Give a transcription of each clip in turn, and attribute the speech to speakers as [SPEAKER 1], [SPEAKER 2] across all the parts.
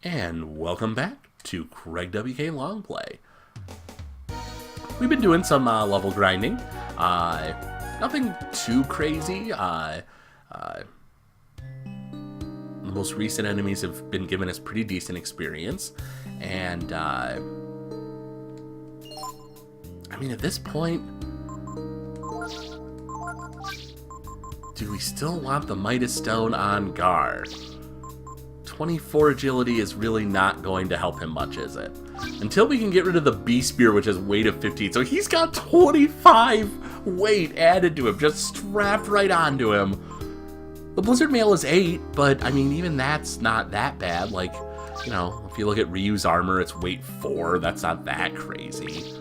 [SPEAKER 1] And welcome back to Craig WK Longplay. We've been doing some level grinding. Nothing too crazy. The most recent enemies have been giving us pretty decent experience. And, I mean, at this point, do we still want the Midas Stone on Gar? 24 agility is really not going to help him much, is it? Until we can get rid of the Beast Spear, which has weight of 15. So he's got 25 weight added to him, just strapped right onto him. The Blizzard Mail is 8, but, I mean, even that's not that bad. Like, you know, if you look at Ryu's armor, it's weight 4. That's not that crazy.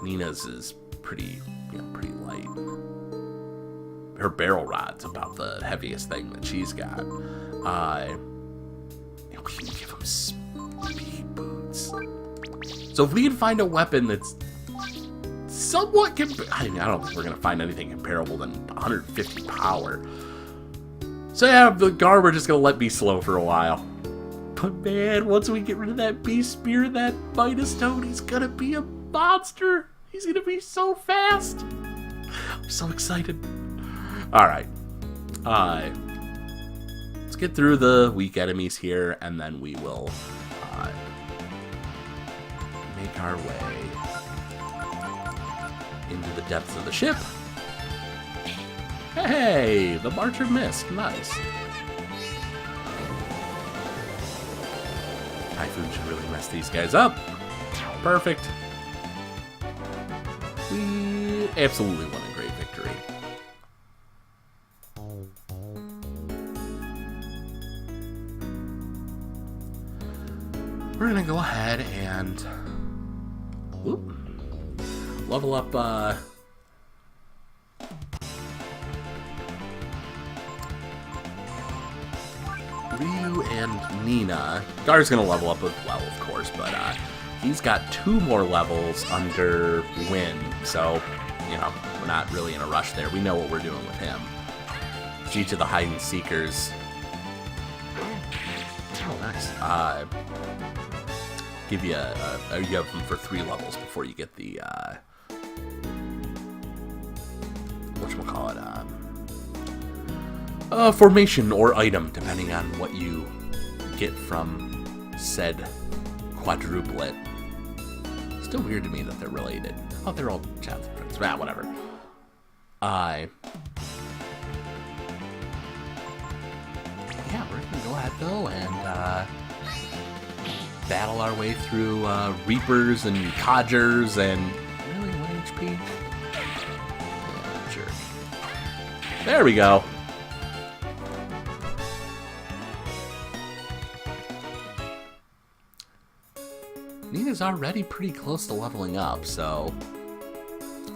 [SPEAKER 1] Nina's is pretty, pretty light. Her barrel rod's about the heaviest thing that she's got. We can give him speed boots. So if we can find a weapon that's somewhat I don't think we're going to find anything comparable than 150 power. So yeah, the Gar we're just going to let be slow for a while. But man, once we get rid of that Beast Spear, that Midas Stone, he's going to be a monster. He's going to be so fast. I'm so excited. Alright. Let's get through the weak enemies here, and then we will make our way into the depths of the ship. Hey, the March of Mist. Nice. Typhoon should really mess these guys up. Perfect. We absolutely won a great victory. We're gonna go ahead and level up Ryu and Nina. Gar's gonna level up as well, of course, but he's got 2 more levels under Win, so, you know, we're not really in a rush there. We know what we're doing with him. Each of the hide and seekers. Oh, nice. Give you you have them for 3 levels before you get the whatchamacallit, formation or item, depending on what you get from said quadruplet. Still weird to me that they're related. Oh, they're all childhood friends. Ah, whatever. Yeah, we're gonna go ahead though and battle our way through Reapers and Codgers and... Really? 1 HP? Yeah, sure. There we go. Nina's already pretty close to leveling up, so...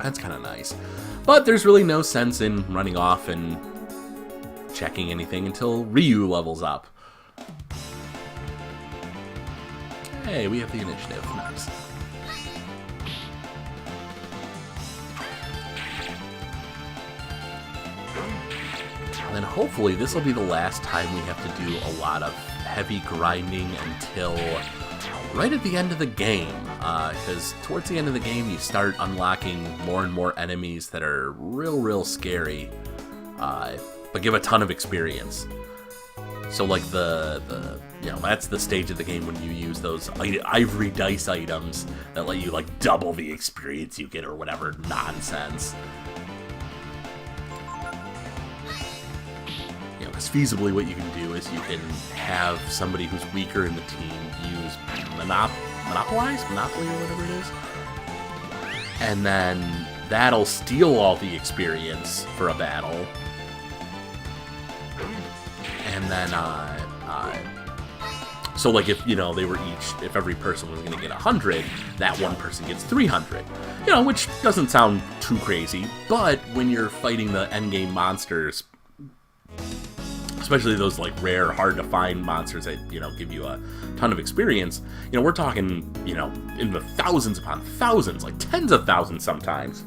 [SPEAKER 1] That's kind of nice. But there's really no sense in running off and checking anything until Ryu levels up. Hey, we have the initiative. Nice. And then hopefully this will be the last time we have to do a lot of heavy grinding until right at the end of the game. Because towards the end of the game you start unlocking more and more enemies that are real scary, but give a ton of experience. So like that's the stage of the game when you use those ivory dice items that let you like double the experience you get or whatever nonsense. You know, because feasibly what you can do is you can have somebody who's weaker in the team use Monopoly or whatever it is. And then that'll steal all the experience for a battle. And then, so like if, you know, they were if every person was going to get 100, that one person gets 300. You know, which doesn't sound too crazy, but when you're fighting the endgame monsters, especially those like rare, hard to find monsters that, you know, give you a ton of experience, you know, we're talking, you know, in the thousands upon thousands, like tens of thousands sometimes.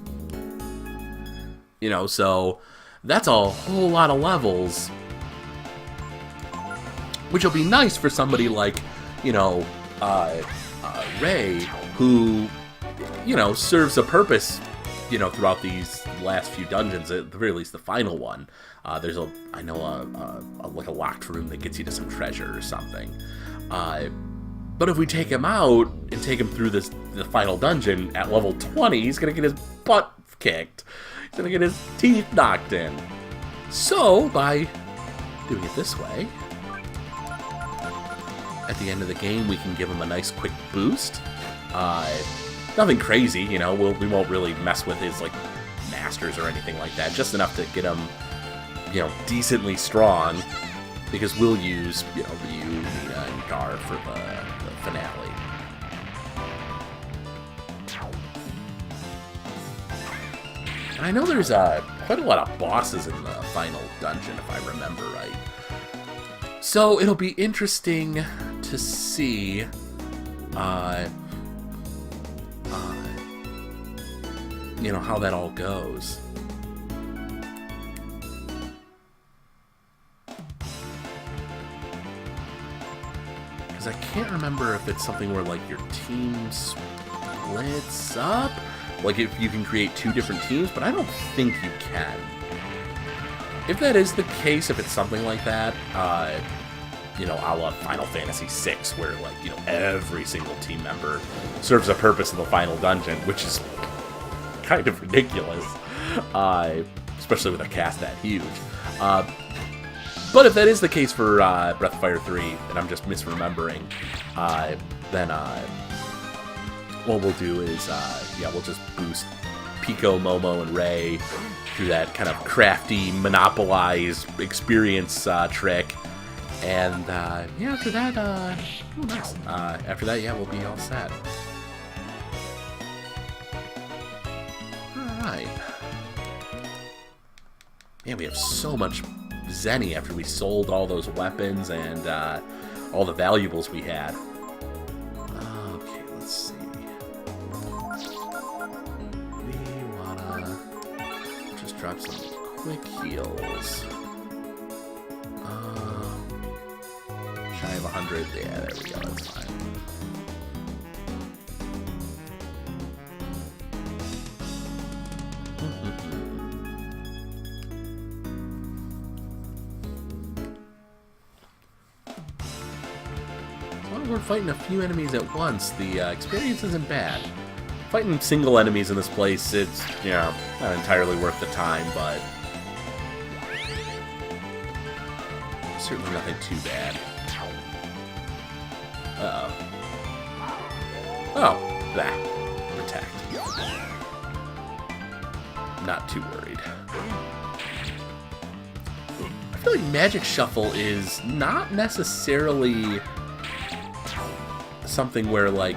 [SPEAKER 1] You know, so that's a whole lot of levels, which will be nice for somebody like you know, Ray, who, you know, serves a purpose, you know, throughout these last few dungeons, at the very least the final one. There's like a locked room that gets you to some treasure or something. But if we take him out and take him through the final dungeon at level 20, he's going to get his butt kicked. He's going to get his teeth knocked in. So, by doing it this way, at the end of the game, we can give him a nice quick boost. Nothing crazy, you know, we won't really mess with his, like, masters or anything like that. Just enough to get him, you know, decently strong. Because we'll use, you know, Ryu, Nina, and Gar for the finale. And I know there's quite a lot of bosses in the final dungeon, if I remember right. So it'll be interesting to see you know, how that all goes. Because I can't remember if it's something where, like, your team splits up. Like, if you can create two different teams, but I don't think you can. If that is the case, if it's something like that, you know, a la Final Fantasy VI, where, like, you know, every single team member serves a purpose in the final dungeon, which is kind of ridiculous, especially with a cast that huge. But if that is the case for Breath of Fire 3, and I'm just misremembering, then what we'll do is, yeah, we'll just boost Pico, Momo, and Ray through that kind of crafty, monopolize experience trick. And, yeah, after that, oh, nice. After that, yeah, we'll be all set. Alright. Man, we have so much Zenny after we sold all those weapons and all the valuables we had. Okay, let's see. We wanna just drop some quick heals. Shy of 100. Yeah, there we go. That's fine. We're fighting a few enemies at once. The experience isn't bad. Fighting single enemies in this place, it's, you know, not entirely worth the time, but certainly nothing too bad. Uh-oh. Oh, that. Protect. Not too worried. I feel like Magic Shuffle is not necessarily something where, like,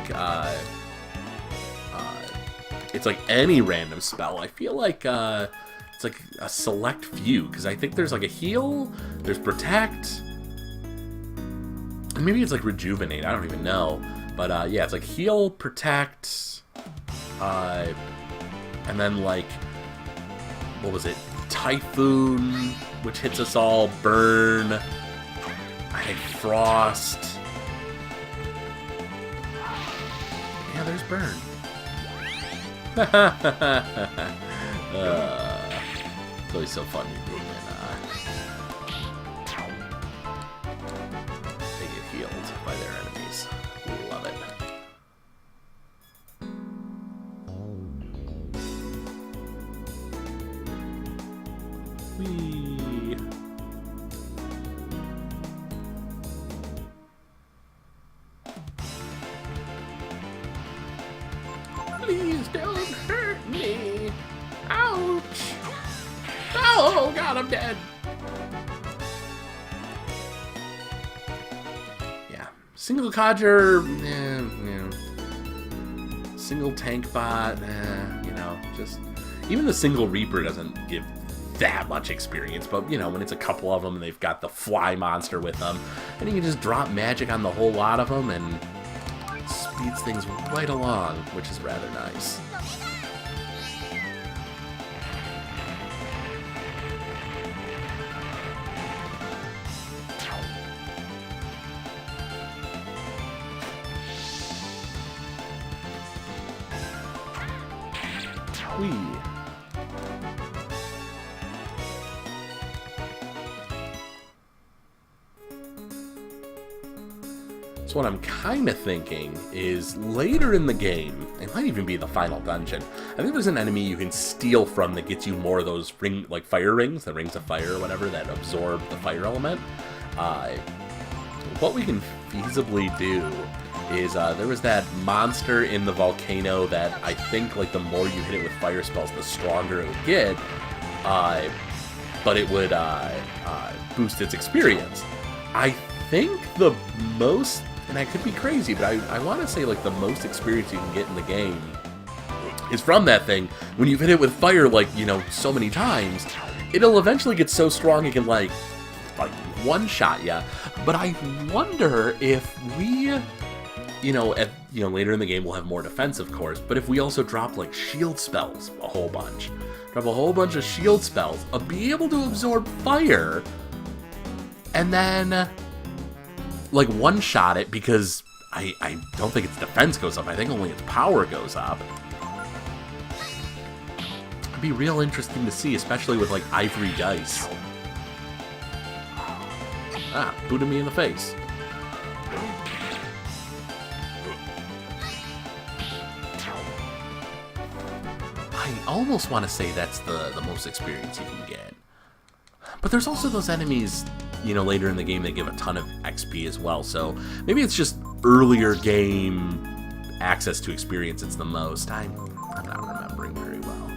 [SPEAKER 1] it's like any random spell. I feel like it's like a select few, because I think there's like a heal, there's protect, and maybe it's like rejuvenate, I don't even know. But yeah, it's like heal, protect, and then, like, what was it? Typhoon, which hits us all, burn, I think frost. Yeah, there's burn. It's always so fun when they get healed by their enemies. Love it. Whee! Please don't hurt me. Ouch. Oh, God, I'm dead. Yeah. Single codger, single tank bot, you know, just... Even the single reaper doesn't give that much experience, but, you know, when it's a couple of them and they've got the fly monster with them, and you can just drop magic on the whole lot of them, and speeds things right along, which is rather nice. Whee! So what I'm kind of thinking is later in the game, it might even be the final dungeon, I think there's an enemy you can steal from that gets you more of those fire rings, the rings of fire or whatever, that absorb the fire element. What we can feasibly do is, there was that monster in the volcano that I think, like, the more you hit it with fire spells, the stronger it would get, but it would boost its experience. I think the most, and I could be crazy, but I want to say, like, the most experience you can get in the game is from that thing. When you've hit it with fire, like, you know, so many times, it'll eventually get so strong it can, like one-shot ya. But I wonder if we, later in the game we'll have more defense, of course, but if we also drop, like, shield spells a whole bunch. Drop a whole bunch of shield spells, be able to absorb fire, and then, like, one-shot it, because I don't think its defense goes up. I think only its power goes up. It'd be real interesting to see, especially with, like, ivory dice. Ah, booted me in the face. I almost want to say that's the most experience you can get. But there's also those enemies, later in the game that give a ton of XP as well, so maybe it's just earlier game access to experience it's the most. I'm not remembering very well.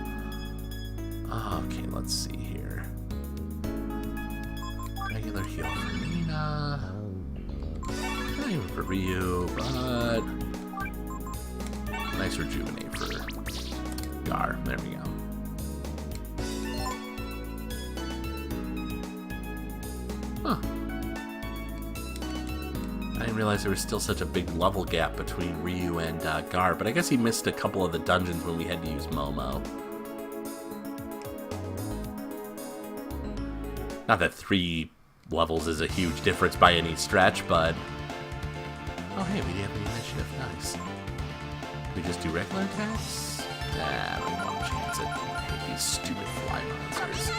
[SPEAKER 1] Okay, let's see here. Regular heal for Nina. Not even for Ryu, but nice rejuvenate for Gar. There we go. Huh. I didn't realize there was still such a big level gap between Ryu and Gar, but I guess he missed a couple of the dungeons when we had to use Momo. Not that 3 levels is a huge difference by any stretch, but... Oh, hey, we have the initiative. Nice. We just do regular attacks? Nah, I don't even want to chance it. I hate these stupid fly monsters.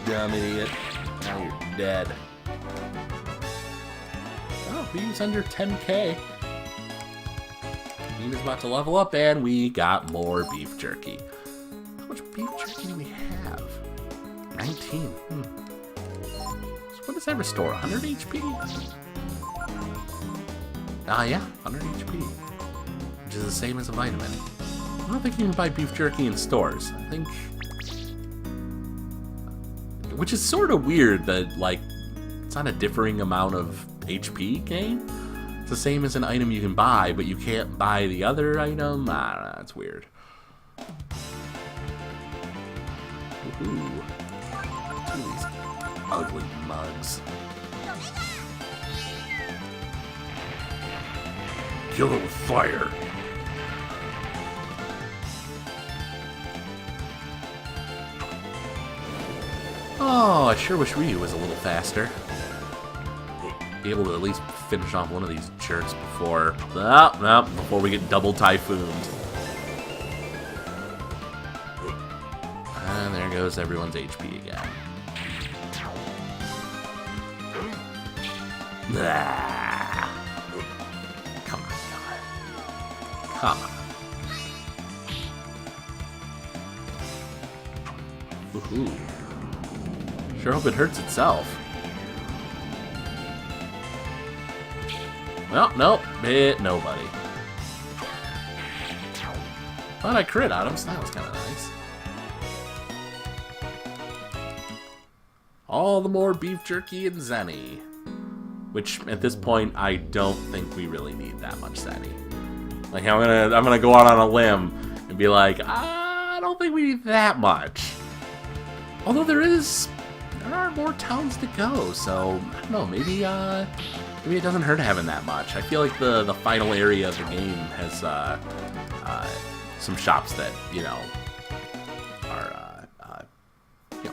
[SPEAKER 1] Dumb idiot. Now you're dead. Oh, Ryu's under 10k. Nina's about to level up, and we got more beef jerky. How much beef jerky do we have? 19. So what does that restore? 100 HP? Yeah, 100 HP. Which is the same as a vitamin. I don't think you can buy beef jerky in stores. I think... Which is sort of weird that, like, it's not a differing amount of HP gain. It's the same as an item you can buy, but you can't buy the other item. I don't know, that's weird. Ooh. Two of these ugly mugs. Kill it with fire. Oh, I sure wish Ryu was a little faster. Be able to at least finish off one of these jerks before... before we get double typhooned. And there goes everyone's HP again. Come on, God. Come on. Woohoo. Sure hope it hurts itself. Well, nope. Nobody. Thought I crit on him, so that was kind of nice. All the more beef jerky and Zenny. Which, at this point, I don't think we really need that much Zenny. Like, I'm gonna go out on a limb and be like, I don't think we need that much. Although there are more towns to go, so I don't know, maybe it doesn't hurt having that much. I feel like the final area of the game has some shops that, are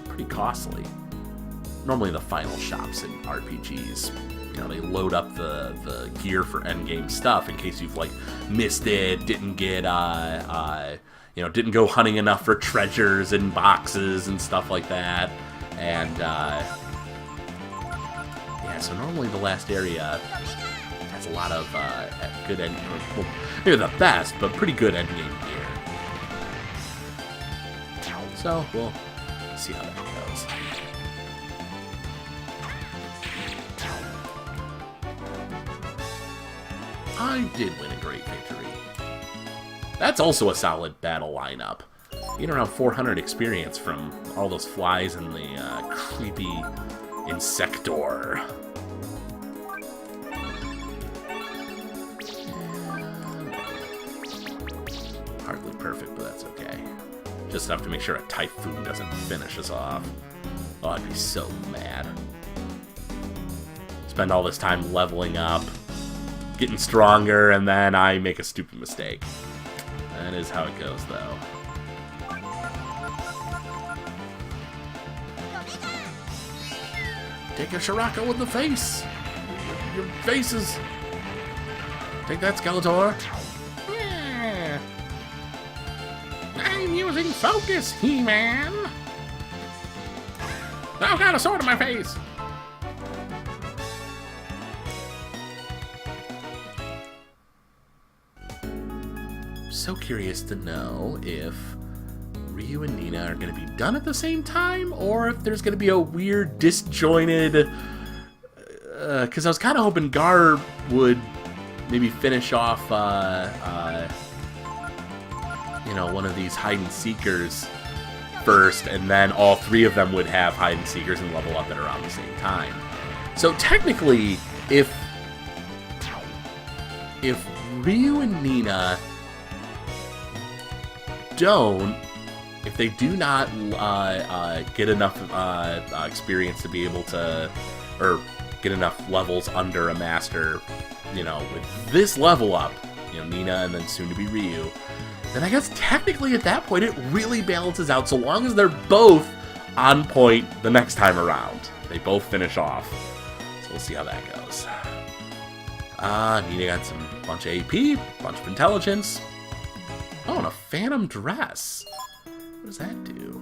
[SPEAKER 1] pretty costly. normally the final shops in RPGs. You know, they load up the gear for endgame stuff in case you've, like, missed it, didn't get, didn't go hunting enough for treasures and boxes and stuff like that. And, yeah, so normally the last area has a lot of good endgame, well, maybe the best, but pretty good endgame gear. So, we'll see how that goes. I did win a great victory. That's also a solid battle lineup. Getting around 400 experience from all those flies and the creepy Insector. Hardly perfect, but that's okay. Just enough to make sure a typhoon doesn't finish us off. Oh, I'd be so mad. Spend all this time leveling up, getting stronger, and then I make a stupid mistake. That is how it goes, though. Take a Shiraka with the face! Your face is... Take that, Skeletor! Yeah. I'm using focus, He-Man! I've got a sword in my face! So curious to know if Ryu and Nina are going to be done at the same time, or if there's going to be a weird, disjointed... Because I was kind of hoping Gar would maybe finish off, one of these hide-and-seekers first, and then all three of them would have hide-and-seekers and level up at around the same time. So technically, if Ryu and Nina... if they do not get enough experience to be able to, or get enough levels under a master, with this level up, Nina and then soon to be Ryu, then I guess technically at that point it really balances out so long as they're both on point the next time around. They both finish off. So we'll see how that goes. Nina got some bunch of AP, bunch of intelligence. Oh, and a phantom dress. What does that do?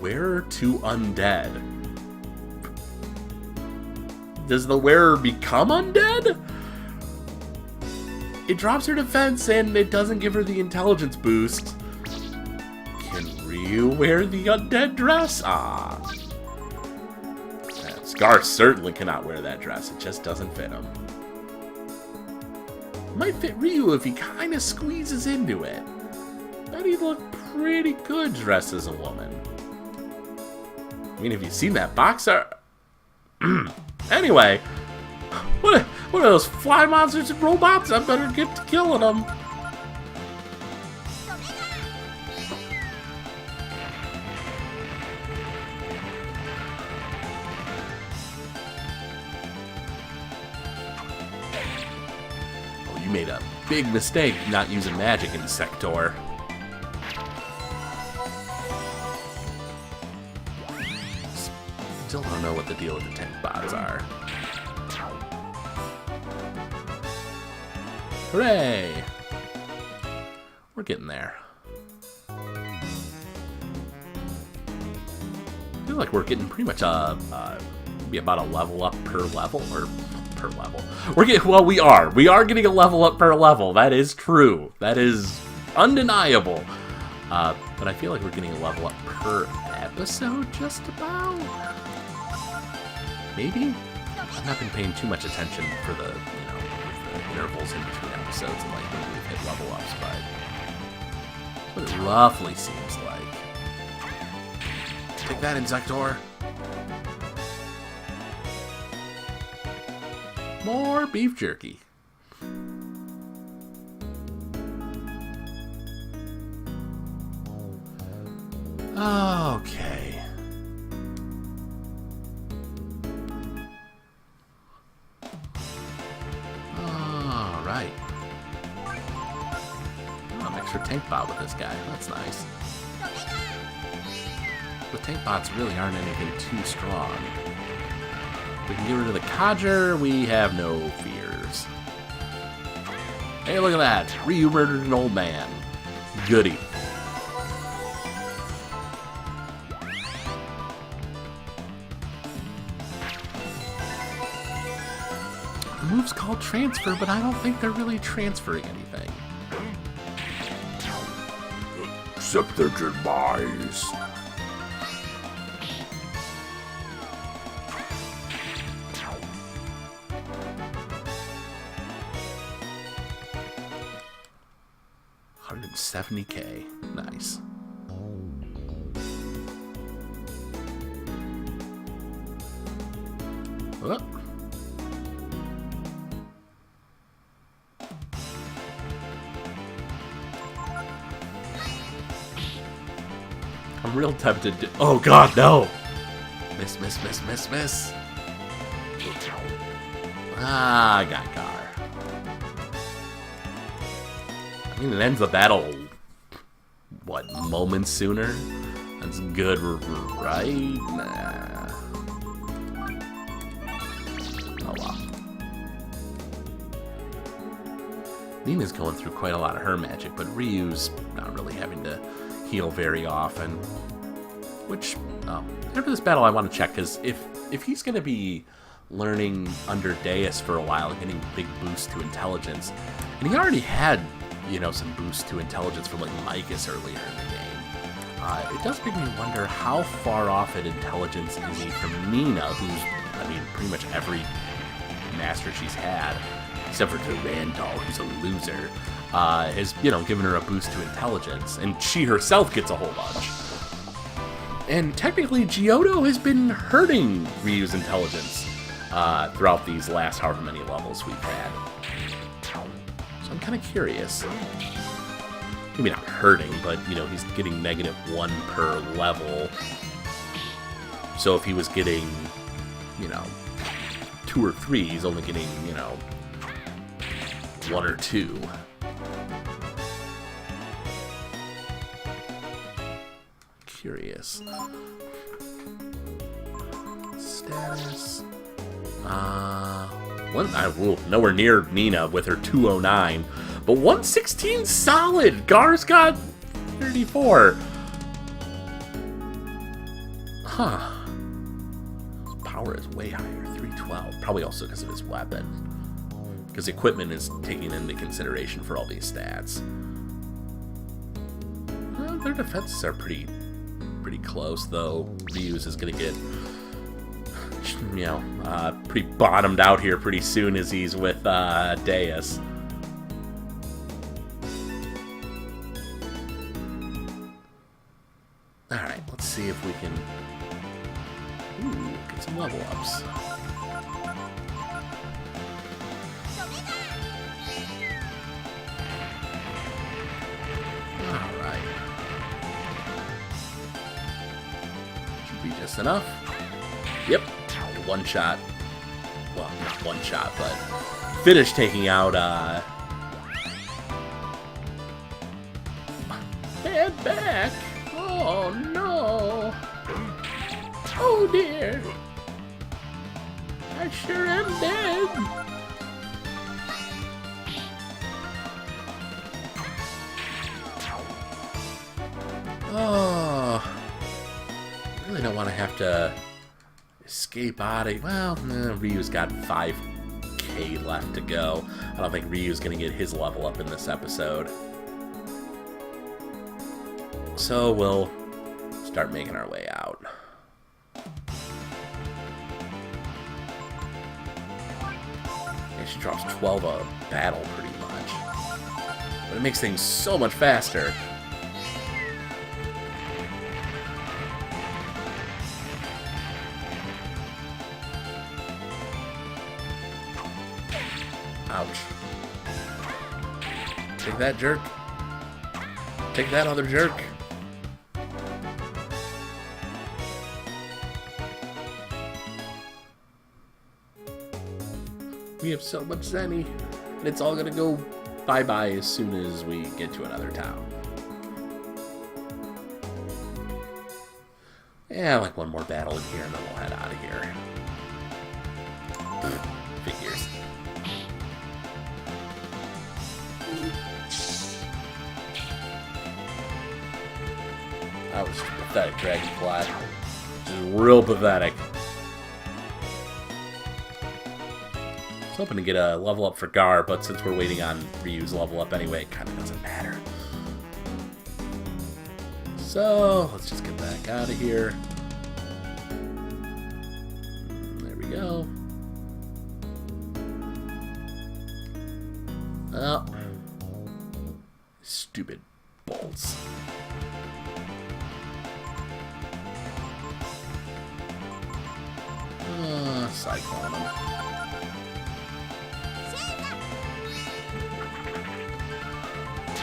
[SPEAKER 1] Wearer to undead. Does the wearer become undead? It drops her defense and it doesn't give her the intelligence boost. Can Ryu wear the undead dress? Ah. Scar certainly cannot wear that dress. It just doesn't fit him. Might fit Ryu if he kind of squeezes into it. Bet he'd look pretty good dressed as a woman. I mean, have you seen that boxer? Anyway, what are those fly monsters and robots? I better get to killing them. Oh, you made a big mistake not using magic in Sector. Still don't know what the deal with the tank bots are. Hooray! We're getting there. I feel like we're getting pretty much maybe about a level up per level, or per level. We are getting a level up per level. That is true. That is undeniable. But I feel like we're getting a level up per episode, just about. Maybe? I've not been paying too much attention for the, the intervals in between episodes and like when we've hit level ups, but that's what it roughly seems like. Take that, Insector. More beef jerky. Okay. extra tank bot with this guy. That's nice. The tank bots really aren't anything too strong. We can get rid of the Codger, we have no fears. Hey, look at that! Ryu murdered an old man. Goody. The move's called transfer, but I don't think they're really transferring anything.
[SPEAKER 2] Accept their demise.
[SPEAKER 1] $170K. Nice. Oh. I'm real tempted to... Oh god, no! Miss, miss, miss, miss, miss. Ah, I got Gar. I mean, it ends the battle, what, moments sooner? That's good, right? Nah. Oh, well. Nina's going through quite a lot of her magic, but Ryu's not really having to heal very often. Which, after this battle I want to check, because if he's going to be learning under Deus for a while and getting big boosts to intelligence, and he already had, you know, some boosts to intelligence from like Micus earlier in the game, it does make me wonder how far off at intelligence is he from Nina, who's, I mean, pretty much every master she's had, except for Durandal, who's a loser, has, you know, given her a boost to intelligence, and she herself gets a whole bunch. And technically, Giotto has been hurting Ryu's intelligence throughout these last however many levels we've had. So I'm kind of curious. Maybe not hurting, but, you know, he's getting -1 per level. So if he was getting, you know, 2 or 3, he's only getting, you know, 1 or 2. Curious. Status. Nowhere near Nina with her 209, but 116 solid. Gar's got 34. Huh. His power is way higher, 312. Probably also because of his weapon. Because equipment is taken into consideration for all these stats. Well, their defenses are pretty close, though. Ryu's is going to get, you know, pretty bottomed out here pretty soon as he's with Deus. Alright, let's see if we can get some level ups. Alright. Should be just enough. Yep. One shot. Well, not one shot, but finish taking out, Head back! Oh, no! Oh, dear! I sure am dead! Oh... I really don't want to have to escape out of... Well, Ryu's got 5k left to go. I don't think Ryu's going to get his level up in this episode. So we'll start making our way out. Yeah, she drops 12 a battle pretty much. But it makes things so much faster. Ouch. Take that, jerk. Take that, other jerk. We have so much Zenny, and it's all gonna go bye-bye as soon as we get to another town. Yeah, like one more battle in here, and then we'll head out of here. Figures. That was just pathetic, Dragonfly. Just real pathetic. I was hoping to get a level up for Gar, but since we're waiting on Ryu's level up anyway, it kind of doesn't matter. So, let's just get back out of here. There we go. Oh. Stupid bolts. Cyclone them.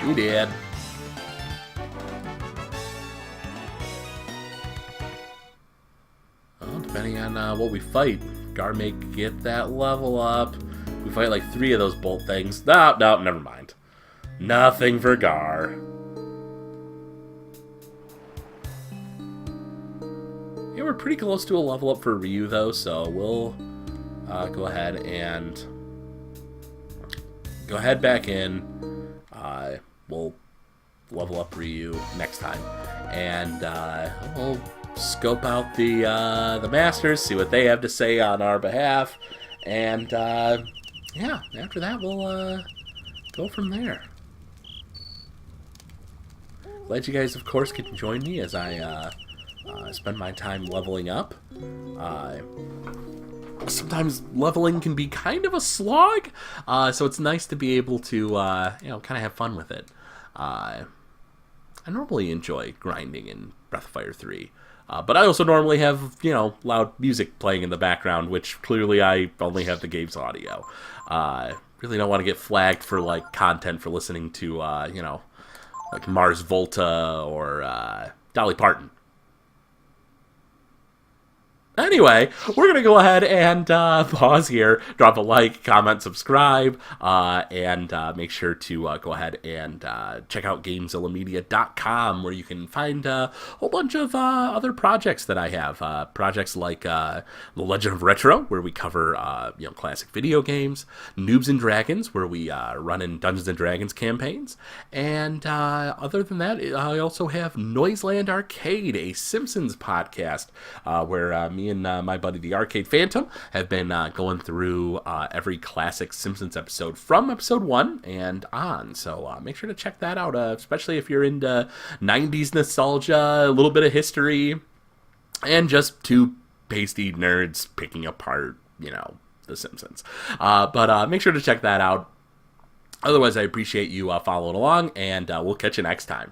[SPEAKER 1] We did. Well, depending on what we fight, Gar may get that level up. We fight like 3 of those bolt things. No, never mind. Nothing for Gar. Yeah, we're pretty close to a level up for Ryu, though, so we'll go ahead and go ahead back in. We'll level up Ryu next time, and we'll scope out the Masters, see what they have to say on our behalf, and yeah, after that we'll go from there. Glad you guys, of course, can join me as I spend my time leveling up. Sometimes leveling can be kind of a slog, so it's nice to be able to, kind of have fun with it. I normally enjoy grinding in Breath of Fire 3, but I also normally have, loud music playing in the background, which clearly I only have the game's audio. Really don't want to get flagged for, like, content for listening to, like Mars Volta or Dolly Parton. Anyway, we're going to go ahead and pause here, drop a like, comment, subscribe, and make sure to go ahead and check out GameZillaMedia.com, where you can find a whole bunch of other projects that I have. Projects like The Legend of Retro, where we cover classic video games, Noobs and Dragons, where we run in Dungeons and Dragons campaigns, and other than that, I also have Noiseland Arcade, a Simpsons podcast, where me and my buddy the Arcade Phantom have been going through every classic Simpsons episode from episode 1 and on. So make sure to check that out, especially if you're into 90s nostalgia, a little bit of history, and just 2 pasty nerds picking apart, the Simpsons. But make sure to check that out. Otherwise, I appreciate you following along, and we'll catch you next time.